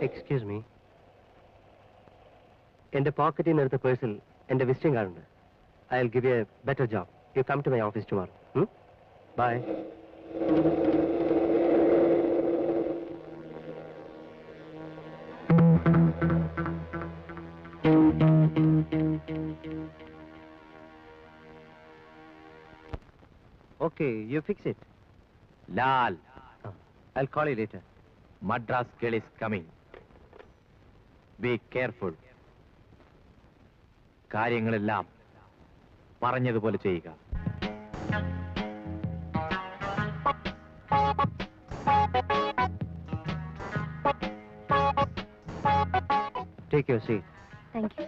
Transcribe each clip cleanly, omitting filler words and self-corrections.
Excuse me, എന്റെ പോക്കറ്റിൽ നിന്ന് എടുത്ത പേഴ്സിൽ എന്റെ വിസിറ്റിംഗ് കാർഡ് ഉണ്ട്. I will give you a better job. You come to my office tomorrow. Bye. Okay, you fix it. Lal, I'll call you later. Madras girl is coming. Be careful. കാര്യങ്ങളെല്ലാം പറഞ്ഞതുപോലെ ചെയ്യുക. Take your seat. Thank you.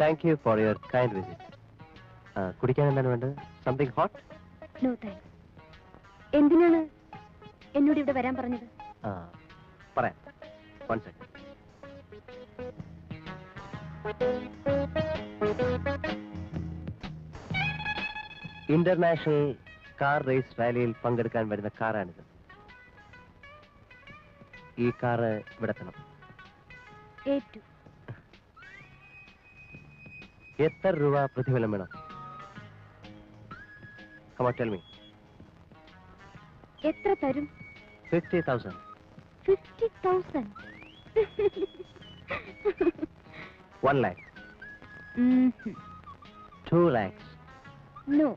Thank you for your kind visit. കുടിക്കാൻ എന്താണ് വേണ്ടത്? Something hot? No thanks. എന്തിനാണ് എന്നോട് ഇവിടെ വരാൻ പറഞ്ഞത്? പറയാം. One second. International car race റാലിയിൽ പങ്കെടുക്കാൻ വരുന്ന കാറാണിത്. ഈ കാറ് ഇവിടെ എത്തണം. ഏറ്റു. എത്ര രൂപ പ്രതിഫലം വേണം? Come on, tell me. എത്ര തരും? 50,000. 50,000. 1 lakh. 2 lakhs. No.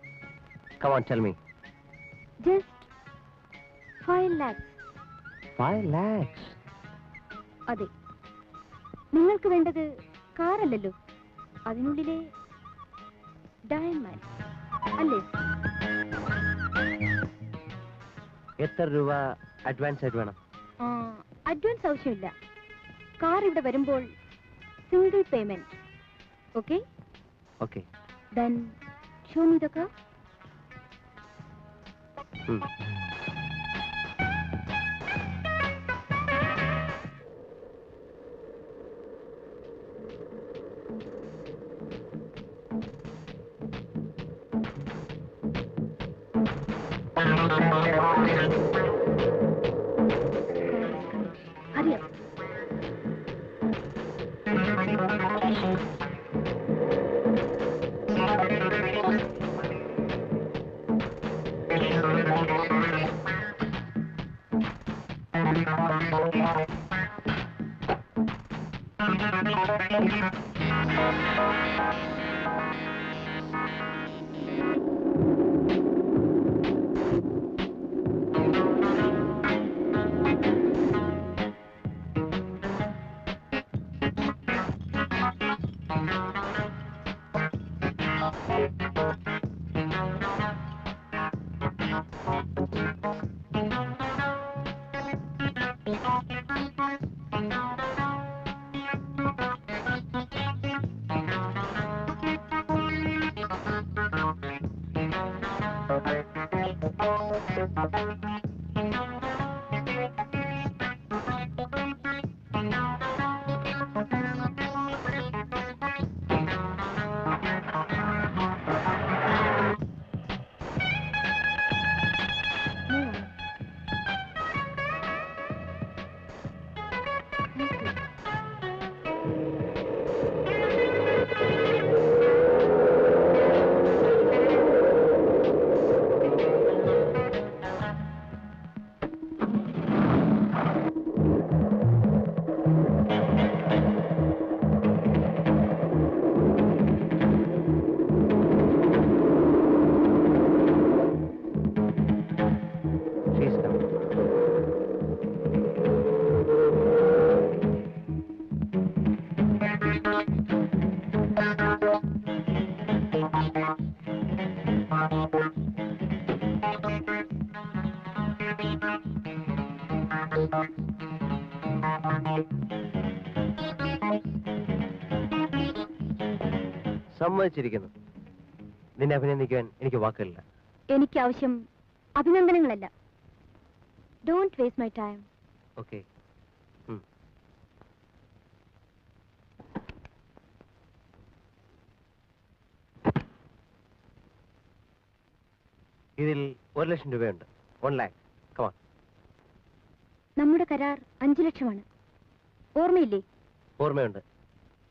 Come on, tell me. Just 5 lakhs. 5 lakhs. അതെ. നിങ്ങൾക്ക് വേണ്ടത് കാറല്ലല്ലോ, അതിനുള്ളിലെ ഡയമണ്ട് അല്ലേ? എത്ര രൂപ അഡ്വാൻസ് ആയിട്ട് വേണം? അഡ്വാൻസ് ആവശ്യമില്ല. കാർ ഇവിടെ വരുമ്പോൾ single payment. Okay? Okay. Then show me the car. Hurry up. സമ്മതിച്ചിരിക്കുന്നു. നിന്നെ അഭിനന്ദിക്കാൻ എനിക്ക് വാക്കുകളില്ല. എനിക്ക് ആവശ്യം അഭിനന്ദനങ്ങളല്ല. Don't waste my time. Okay. ഇതിൽ 1 ലക്ഷം രൂപയുണ്ട്. 1 lakh. കമാൺ. നമ്മുടെ കരാർ 5 ലക്ഷമാണ്. ഓർമ്മയില്ലേ? ഓർമ്മയുണ്ട്.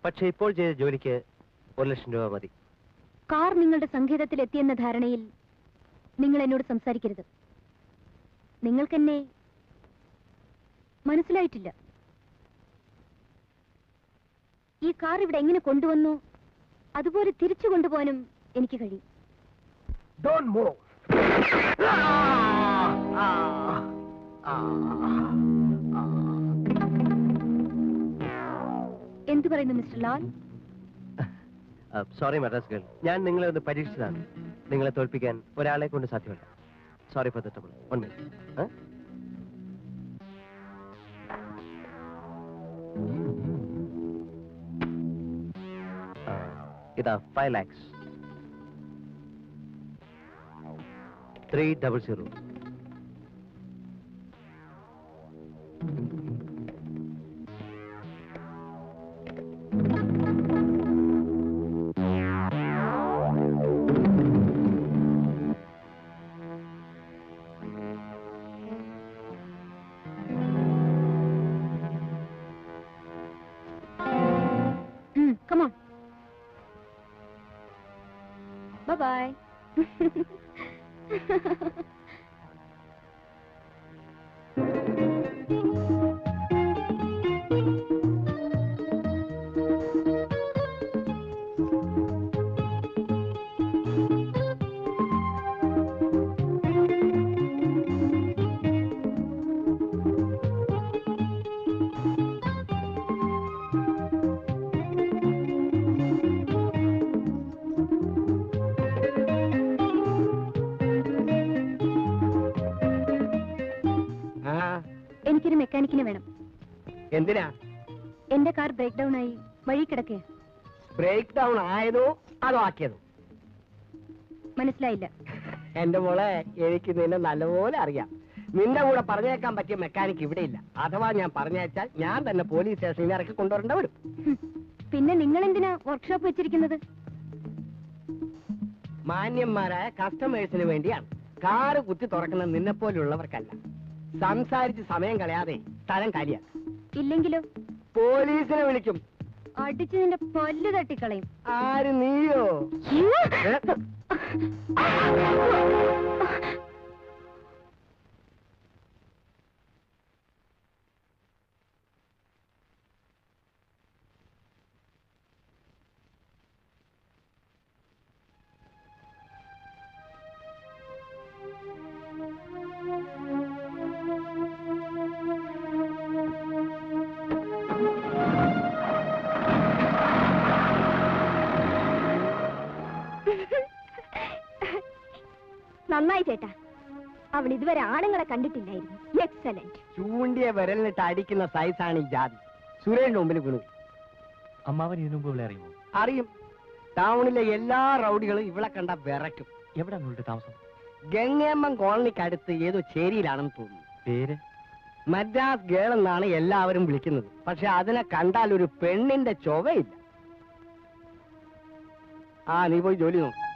പക്ഷേ ഇപ്പോൾ ചെയ്ത ജോലിക്ക് 1 ലക്ഷം രൂപ മതി. കാർ നിങ്ങളുടെ സങ്കേതത്തിൽ എത്തിയെന്ന ധാരണയിൽ നിങ്ങൾ എന്നോട് സംസാരിക്കരുത്. നിങ്ങൾക്കെന്നെ മനസ്സിലായിട്ടില്ല. ഈ കാർ ഇവിടെ എങ്ങനെ കൊണ്ടുവന്നു അതുപോലെ തിരിച്ചു കൊണ്ടുപോകാനും എനിക്ക് കഴിയും. Don't move. എന്തു പറയുന്നു mister Lal? Sorry Madras girl, ഞാൻ നിങ്ങളെ ഒന്ന് പരീക്ഷിച്ചതാണ്. നിങ്ങളെ തോൽപ്പിക്കാൻ ഒരാളെ കൊണ്ട് സാധ്യമല്ല. Sorry for the trouble. 1 minute. ഇതാ 5 lakhs. 300. Come on. Bye-bye. എനിക്കൊരു മെക്കാനിക്കിനെ വേണം. എന്തിനാ? എന്റെ കാർ ബ്രേക്ക് ഡൗൺ ആയി വഴി കിടക്കേ. ബ്രേക്ക് ഡൗൺ ആയതോ അതോ ആക്കിയതോ? മനസ്സിലായില്ല. എന്റെ മോളെ, എനിക്ക് നിന്നെ നല്ലപോലെ അറിയാം. നിന്റെ കൂടെ പറഞ്ഞേക്കാൻ പറ്റിയ മെക്കാനിക്ക് ഇവിടെ ഇല്ല. അഥവാ ഞാൻ പറഞ്ഞേച്ചാൽ ഞാൻ തന്നെ പോലീസ് സ്റ്റേഷനിൽ ഇറക്കി കൊണ്ടുവരേണ്ട വരും. പിന്നെ നിങ്ങൾ എന്തിനാ വർക്ക്ഷോപ്പ് വെച്ചിരിക്കുന്നത്? മാന്യന്മാരായ കസ്റ്റമേഴ്സിന് വേണ്ടിയാണ്. കാറ് കുത്തി തുറക്കുന്ന നിന്നെ പോലുള്ളവർക്കല്ല. സംസാരിച്ച് സമയം കളയാതെ സ്ഥലം കാലിയാക്കും. ഇല്ലെങ്കിലോ? പോലീസിനെ വിളിക്കും. അടിച്ചു നിന്റെ പല്ല് തട്ടിക്കളയും. ആര്, നീയോ? നന്നായി ചേട്ടാ. അവൾ ഇതുവരെ ആണുങ്ങളെ കണ്ടിട്ടില്ലായിരുന്നു. എക്സലന്റ്. ചൂണ്ടിയ വിരലിനിട്ട് അടിക്കുന്ന സൈസാണ് ഈ ജാതി. സുരേഷിന്റെ മുമ്പിൽ വീണു. അമ്മാവൻ ഇതിനു മുമ്പ് ഇവിടെ അറിയുമോ? അറിയും. ടൗണിലെ എല്ലാ റൗഡികളും ഇവളെ കണ്ട വിറയ്ക്കും. എവിടെയാണ് നിങ്ങളുടെ താമസം? ഗംഗേമ്മൻ കോളനിക്കടുത്ത് ഏതോ ചേരിയിലാണെന്ന് തോന്നുന്നു. പേര്? മദ്രാസ് ഗേൾ എന്നാണ് എല്ലാവരും വിളിക്കുന്നത്. പക്ഷെ അതിനെ കണ്ടാൽ ഒരു പെണ്ണിന്റെ ചൊവയില്ല. നീ പോയി ജോലി നോക്കും.